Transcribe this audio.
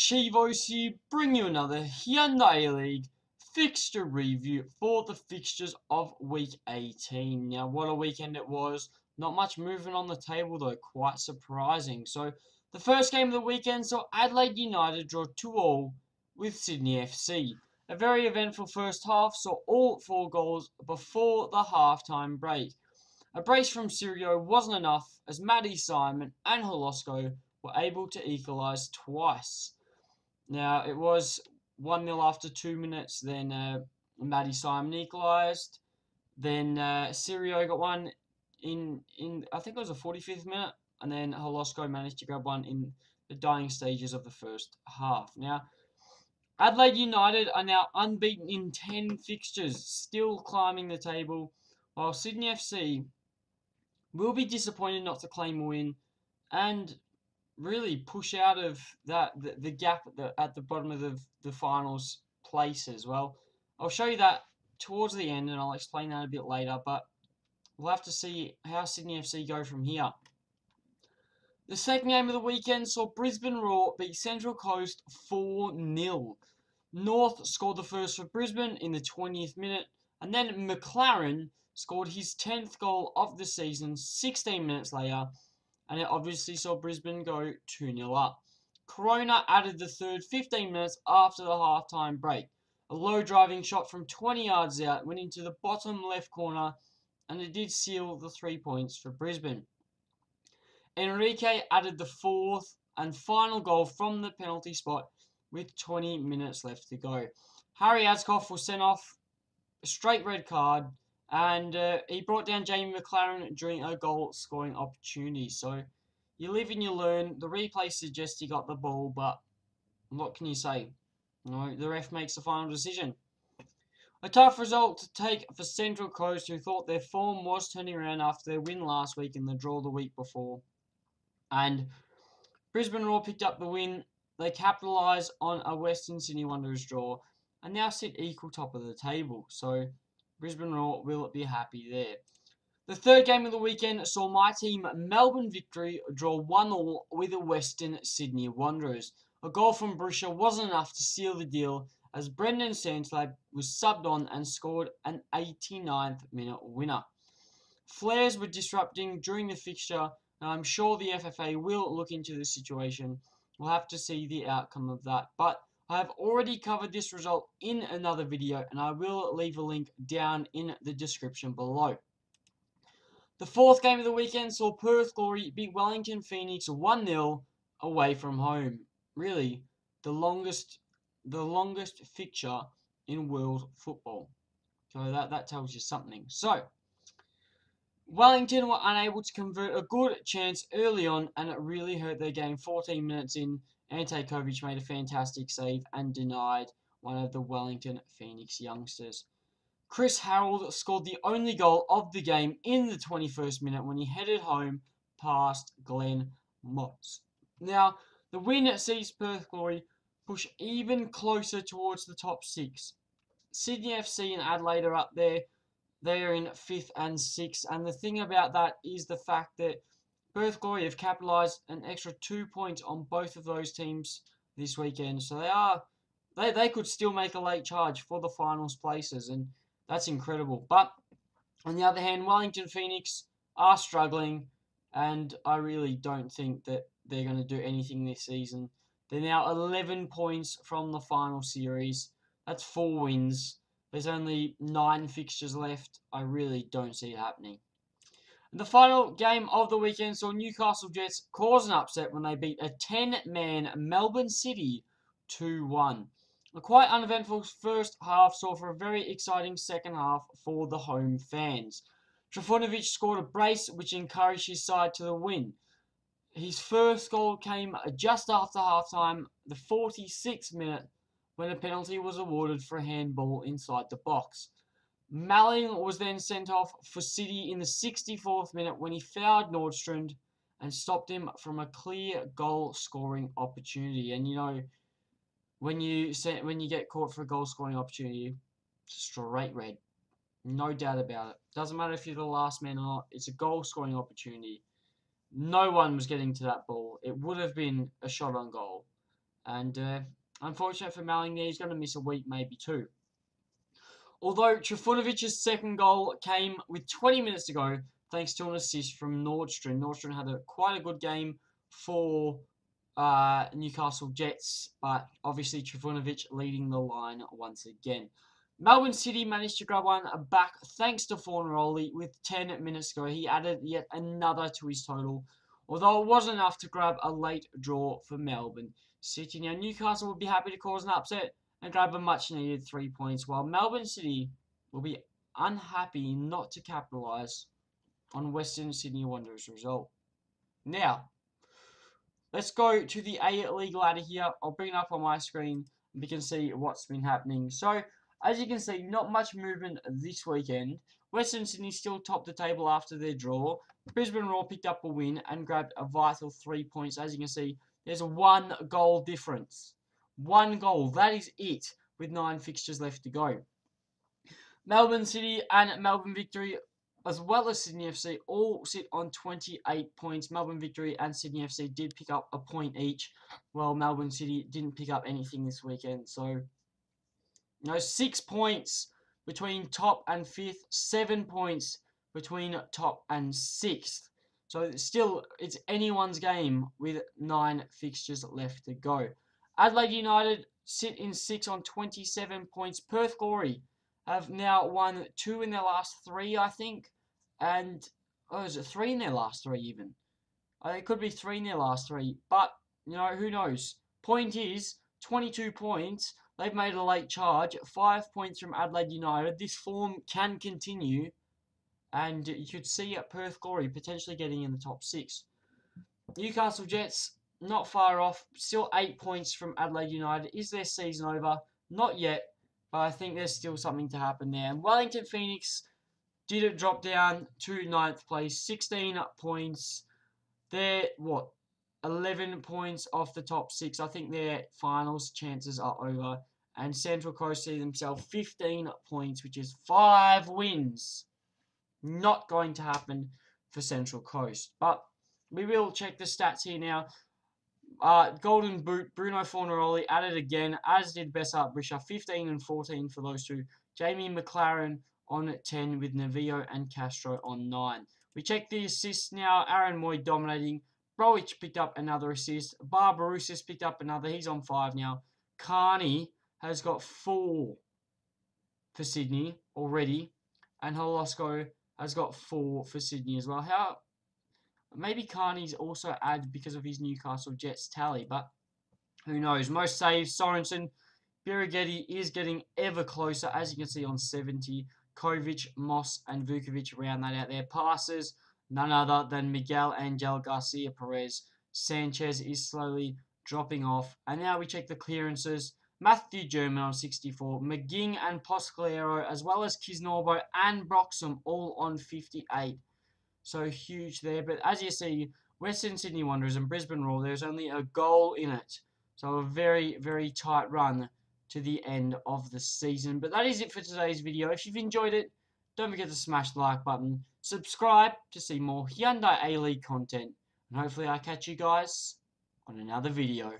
Chivos here, bring you another Hyundai A-League fixture review for the fixtures of Week 18. Now, what a weekend it was. Not much movement on the table, though, quite surprising. So, the first game of the weekend saw Adelaide United draw 2-2 with Sydney FC. A very eventful first half saw all 4 goals before the halftime break. A brace from Sirio wasn't enough as Matty Simon and Holosco were able to equalise twice. Now, it was 1-0 after 2 minutes, then Matty Simon equalised. Then Sirio got one in I think it was the 45th minute, and then Holosco managed to grab one in the dying stages of the first half. Now, Adelaide United are now unbeaten in 10 fixtures, still climbing the table, while Sydney FC will be disappointed not to claim a win and really push out of the gap at the bottom of the finals places. Well, I'll show you that towards the end, and I'll explain that a bit later, but we'll have to see how Sydney FC go from here. The second game of the weekend saw Brisbane Roar beat Central Coast 4-0. North scored the first for Brisbane in the 20th minute, and then McLaren scored his 10th goal of the season 16 minutes later, and it obviously saw Brisbane go 2-0 up. Corona added the third 15 minutes after the halftime break. A low driving shot from 20 yards out went into the bottom left corner, and it did seal the 3 points for Brisbane. Enrique added the fourth and final goal from the penalty spot with 20 minutes left to go. Harry Ascoff was sent off, a straight red card, and he brought down Jamie McLaren during a goal-scoring opportunity. So, you live and you learn. The replay suggests he got the ball, but what can you say? You know, the ref makes the final decision. A tough result to take for Central Coast, who thought their form was turning around after their win last week and the draw the week before. And Brisbane Roar picked up the win. They capitalised on a Western Sydney Wanderers draw and now sit equal top of the table. So, Brisbane Roar will be happy there. The third game of the weekend saw my team Melbourne Victory draw 1-1 with the Western Sydney Wanderers. A goal from Brusha wasn't enough to seal the deal as Brendan Sandslab was subbed on and scored an 89th minute winner. Flares were disrupting during the fixture, and I'm sure the FFA will look into the situation. We'll have to see the outcome of that, but I have already covered this result in another video, and I will leave a link down in the description below. The fourth game of the weekend saw Perth Glory beat Wellington Phoenix 1-0 away from home. Really, the longest fixture in world football. So that tells you something. So, Wellington were unable to convert a good chance early on, and it really hurt their game. 14 minutes in, Ante Kovic made a fantastic save and denied one of the Wellington Phoenix youngsters. Chris Harold scored the only goal of the game in the 21st minute when he headed home past Glenn Moss. Now, the win sees Perth Glory push even closer towards the top 6. Sydney FC and Adelaide are up there. They are in 5th and 6th. And the thing about that is the fact that Perth Glory have capitalised an extra 2 points on both of those teams this weekend. So they could still make a late charge for the finals places, and that's incredible. But on the other hand, Wellington Phoenix are struggling, and I really don't think that they're going to do anything this season. They're now 11 points from the final series. That's 4 wins. There's only 9 fixtures left. I really don't see it happening. The final game of the weekend saw Newcastle Jets cause an upset when they beat a 10-man Melbourne City 2-1. A quite uneventful first half saw for a very exciting second half for the home fans. Trifunovic scored a brace which encouraged his side to the win. His first goal came just after halftime, the 46th minute, when a penalty was awarded for a handball inside the box. Malling was then sent off for City in the 64th minute when he fouled Nordstrand and stopped him from a clear goal-scoring opportunity. And you know, when you get caught for a goal-scoring opportunity, straight red. No doubt about it. Doesn't matter if you're the last man or not. It's a goal-scoring opportunity. No one was getting to that ball. It would have been a shot on goal. And unfortunate for Malling there, he's going to miss a week, maybe two. Although Trifunovic's second goal came with 20 minutes to go, thanks to an assist from Nordstrom. Nordstrom had quite a good game for Newcastle Jets, but obviously Trifunovic leading the line once again. Melbourne City managed to grab one back thanks to Fornaroli with 10 minutes to go. He added yet another to his total, although it wasn't enough to grab a late draw for Melbourne City. Now Newcastle would be happy to cause an upset and grab a much needed 3 points, while Melbourne City will be unhappy not to capitalise on Western Sydney Wanderers' result. Now, let's go to the A-League ladder here. I'll bring it up on my screen and we can see what's been happening. So, as you can see, not much movement this weekend. Western Sydney still topped the table after their draw. Brisbane Roar picked up a win and grabbed a vital 3 points. As you can see, there's a 1 goal difference. 1 goal, that is it, with 9 fixtures left to go. Melbourne City and Melbourne Victory, as well as Sydney FC, all sit on 28 points. Melbourne Victory and Sydney FC did pick up a point each, while Melbourne City didn't pick up anything this weekend. So, 6 points between top and 5th, 7 points between top and 6th. So, still, it's anyone's game with 9 fixtures left to go. Adelaide United sit in 6 on 27 points. Perth Glory have now won 2 in their last 3, I think. And, is it 3 in their last 3 even? It could be 3 in their last 3. But, who knows? Point is, 22 points. They've made a late charge. 5 points from Adelaide United. This form can continue. And you could see Perth Glory potentially getting in the top 6. Newcastle Jets, not far off. Still 8 points from Adelaide United. Is their season over? Not yet. But I think there's still something to happen there. And Wellington Phoenix did drop down to 9th place. 16 points. They're, 11 points off the top 6. I think their finals chances are over. And Central Coast see themselves 15 points, which is 5 wins. Not going to happen for Central Coast. But we will check the stats here now. Golden Boot, Bruno Fornaroli added again, as did Bessart Brisha, 15 and 14 for those two. Jamie McLaren on 10 with Navio and Castro on 9. We check the assists now. Aaron Moy dominating. Broich picked up another assist. Barbarousis picked up another. He's on 5 now. Carney has got 4 for Sydney already. And Holosko has got 4 for Sydney as well. Maybe Carney's also added because of his Newcastle Jets tally, but who knows? Most saves, Sorensen. Birighetti is getting ever closer, as you can see on 70. Kovic, Moss, and Vukovic round that out there. Passes, none other than Miguel Angel Garcia Perez. Sanchez is slowly dropping off. And now we check the clearances. Matthew German on 64. McGing and Poscalero, as well as Kisnorbo and Broxham, all on 58. So huge there. But as you see, Western Sydney Wanderers and Brisbane Roar, there's only a goal in it. So a very, very tight run to the end of the season. But that is it for today's video. If you've enjoyed it, don't forget to smash the like button. Subscribe to see more Hyundai A-League content. And hopefully I'll catch you guys on another video.